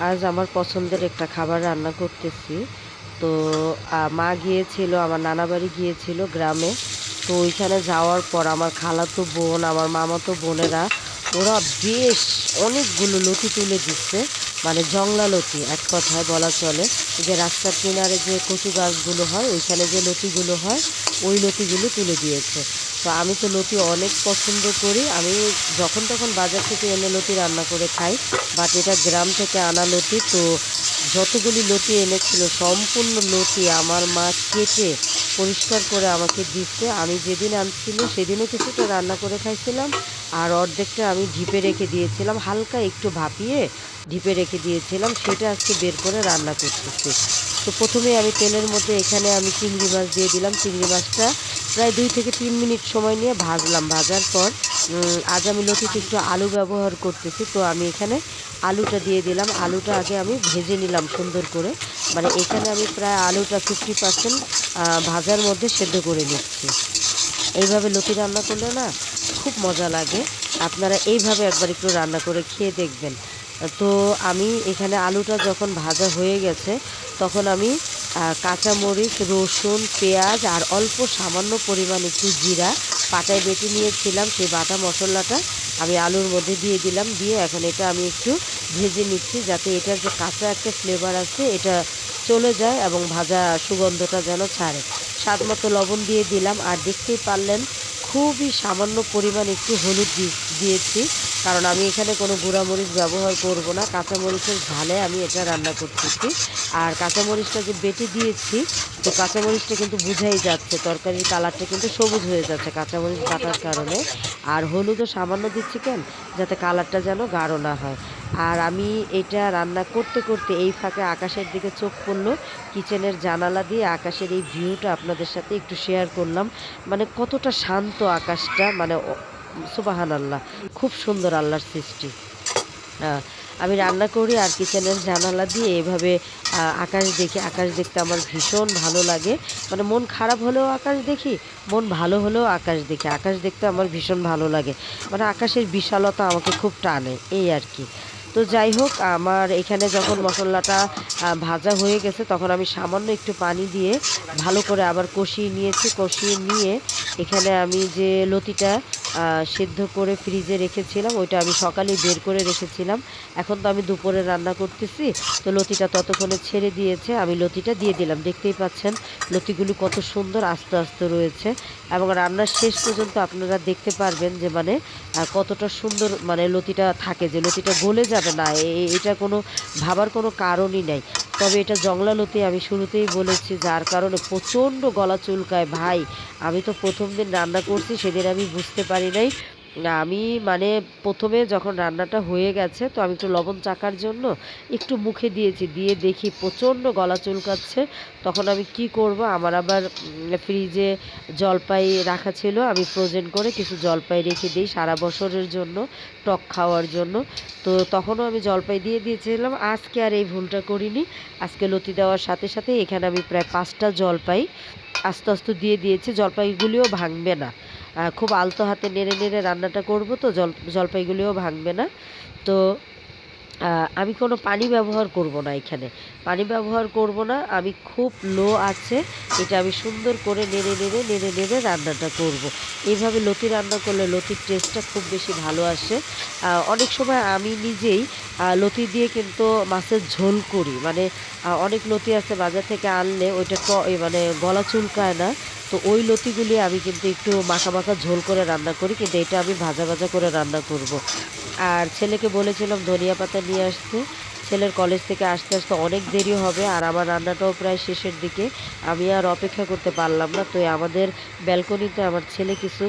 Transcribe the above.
আজ আমার পছন্দের একটা খাবার রান্না করতেছি। তো মা গিয়েছিল, আমার নানা বাড়ি গিয়েছিল গ্রামে। তো ওইখানে যাওয়ার পর আমার খালাতো বোন, আমার মামাতো বোনেরা ওরা বেশ অনেকগুলো লতি তুলে দিচ্ছে। মানে জংলা লতি এক কথায় বলা চলে। এই যে রাস্তার কিনারে যে কচু গাছগুলো হয় ওইখানে যে লতিগুলো হয় ওই লতিগুলো তুলে দিয়েছে। তো আমি তো লতি অনেক পছন্দ করি। আমি যখন তখন বাজার থেকে এনে লতি রান্না করে খাই। বাট এটা গ্রাম থেকে আনা লতি। তো যতগুলি লতি এনেছিল সম্পূর্ণ লতি আমার মা কেটে পরিষ্কার করে আমাকে দিচ্ছে। আমি যেদিন আনছিল সেদিনও কিছুটা রান্না করে খাইছিলাম, আর অর্ধেকটা আমি ঢিপে রেখে দিয়েছিলাম, হালকা একটু ভাপিয়ে ঢিপে রেখে দিয়েছিলাম, সেটা আজকে বের করে রান্না করতেছি। তো প্রথমে আমি তেলের মধ্যে এখানে আমি চিংড়ি মাছ দিয়ে দিলাম। চিংড়ি মাছটা প্রায় 2 থেকে 3 মিনিট সময় নিয়ে ভাজলাম। ভাজার পর আজ আমি লতিতে একটু আলু ব্যবহার করতেছি। তো আমি এখানে আলুটা দিয়ে দিলাম। আলুটা আগে আমি ভেজে নিলাম সুন্দর করে। মানে এখানে আমি প্রায় আলুটা 50% ভাজার মধ্যে সেদ্ধ করে নিচ্ছি। এইভাবে লতি রান্না করলে না খুব মজা লাগে। আপনারা এইভাবে একবার একটু রান্না করে খেয়ে দেখবেন। তো আমি এখানে আলুটা যখন ভাজা হয়ে গেছে তখন আমি কাঁচামরিচ, রসুন, পেঁয়াজ আর অল্প সামান্য পরিমাণ একটু জিরা পাটায় বেটে নিয়েছিলাম, সেই বাটা মশলাটা আমি আলুর মধ্যে দিয়ে দিলাম। দিয়ে এখন এটা আমি একটু ভেজে নিচ্ছি যাতে এটার যে কাঁচা একটা ফ্লেভার আছে এটা চলে যায় এবং ভাজা সুগন্ধটা যেন ছাড়ে। স্বাদ মতো লবণ দিয়ে দিলাম। আর দেখতেই পারলেন খুবই সামান্য পরিমাণ একটু হলুদ দিয়েছি, কারণ আমি এখানে কোনো গুঁড়ামরিচ ব্যবহার করব না। কাঁচামরিচের ঝালে আমি এটা রান্না করতেছি। আর কাঁচামরিচটা যে বেটে দিয়েছি, তো কাঁচামরিচটা কিন্তু বোঝাই যাচ্ছে, তরকারির কালারটা কিন্তু সবুজ হয়ে যাচ্ছে কাঁচামরিচ বাটার কারণে। আর হলুদও সামান্য দিচ্ছি কেন, যাতে কালারটা যেন গাঢ় না হয়। আর আমি এটা রান্না করতে করতে এই ফাঁকে আকাশের দিকে চোখ পড়লো। কিচেনের জানালা দিয়ে আকাশের এই ভিউটা আপনাদের সাথে একটু শেয়ার করলাম। মানে কতটা শান্ত আকাশটা, মানে সুবহানাল্লাহ, খুব সুন্দর আল্লাহর সৃষ্টি। আমি রান্না করি আর কিচেনের জানালা দিয়ে এভাবে আকাশ দেখি। আকাশ দেখতে আমার ভীষণ ভালো লাগে। মানে মন খারাপ হলেও আকাশ দেখি, মন ভালো হলেও আকাশ দেখি। আকাশ দেখতে আমার ভীষণ ভালো লাগে। মানে আকাশের বিশালতা আমাকে খুব টানে, এই আর কি। তো যাই হোক, আমার এখানে যখন মশলাটা ভাজা হয়ে গেছে তখন আমি সামান্য একটু পানি দিয়ে ভালো করে আবার কষিয়ে নিয়েছি। কষিয়ে নিয়ে এখানে আমি যে লতিটা সেদ্ধ করে ফ্রিজে রেখেছিলাম, ওইটা আমি সকালেই বের করে রেখেছিলাম। এখন তো আমি দুপুরে রান্না করতেছি, তো লতিটা ততক্ষণে ছেড়ে দিয়েছে। আমি লতিটা দিয়ে দিলাম। দেখতেই পাচ্ছেন লতিগুলো কত সুন্দর আস্তে আস্তে রয়েছে, এবং রান্নার শেষ পর্যন্ত আপনারা দেখতে পারবেন যে মানে কতটা সুন্দর মানে লতিটা থাকে, যে লতিটা গলে যাবে না, এটা কোনো ভাবার কোনো কারণই নাই। তবে এটা জংলা লতি আমি শুরুতেই বলেছি, যার কারণে প্রচণ্ড গলা চুলকায় ভাই। আমি তো প্রথম দিন রান্না করছি, সেদিন আমি বুঝতে পারি নাই। আমি মানে প্রথমে যখন রান্নাটা হয়ে গেছে তো আমি একটু লবণ চাখার জন্য একটু মুখে দিয়েছি, দিয়ে দেখি প্রচণ্ড গলা চুলকাচ্ছে। তখন আমি কি করব, আমার আবার ফ্রিজে জলপাই রাখা ছিল, আমি ফ্রোজেন করে কিছু জলপাই রেখে দিই সারা বছরের জন্য টক খাওয়ার জন্য। তো তখনও আমি জলপাই দিয়ে দিয়েছিলাম। আজকে আর এই ভুলটা করিনি। আজকে লতি দেওয়ার সাথে সাথে এখানে আমি প্রায় 5টা জলপাই আস্তে আস্তে দিয়ে দিয়েছি। জলপাইগুলিও ভাঙবে না। খুব আলতো হাতে নেড়ে নেড়ে রান্নাটা করব, তো জলপাইগুলিও ভাঙবে না। তো আমি কোনো পানি ব্যবহার করব না এখানে। পানি ব্যবহার করব না। আমি খুব লো আছে এটা আমি সুন্দর করে নেড়ে নেড়ে নেড়ে নেড়ে রান্নাটা করব। এইভাবে লতি রান্না করলে লতির টেস্টটা খুব বেশি ভালো আসে। অনেক সময় আমি নিজেই লতি দিয়ে কিন্তু মাছের ঝোল করি। মানে অনেক লতি আছে বাজার থেকে আনলে ওইটা মানে গলা চুলকায় না। তো ওই লতিগুলি আমি কিন্তু একটু মাখা মাখা ঝোল করে রান্না করি, কিন্তু এটা আমি ভাজা ভাজা করে রান্না করব। আর ছেলেকে বলেছিলাম ধনিয়া পাতা নিয়ে আসতে। ছেলের কলেজ থেকে আসতে আসতে অনেক দেরি হবে, আর আমার রান্নাটাও প্রায় শেষের দিকে। আমি আর অপেক্ষা করতে পারলাম না। তো আমাদের ব্যালকনিতে আমার ছেলে কিছু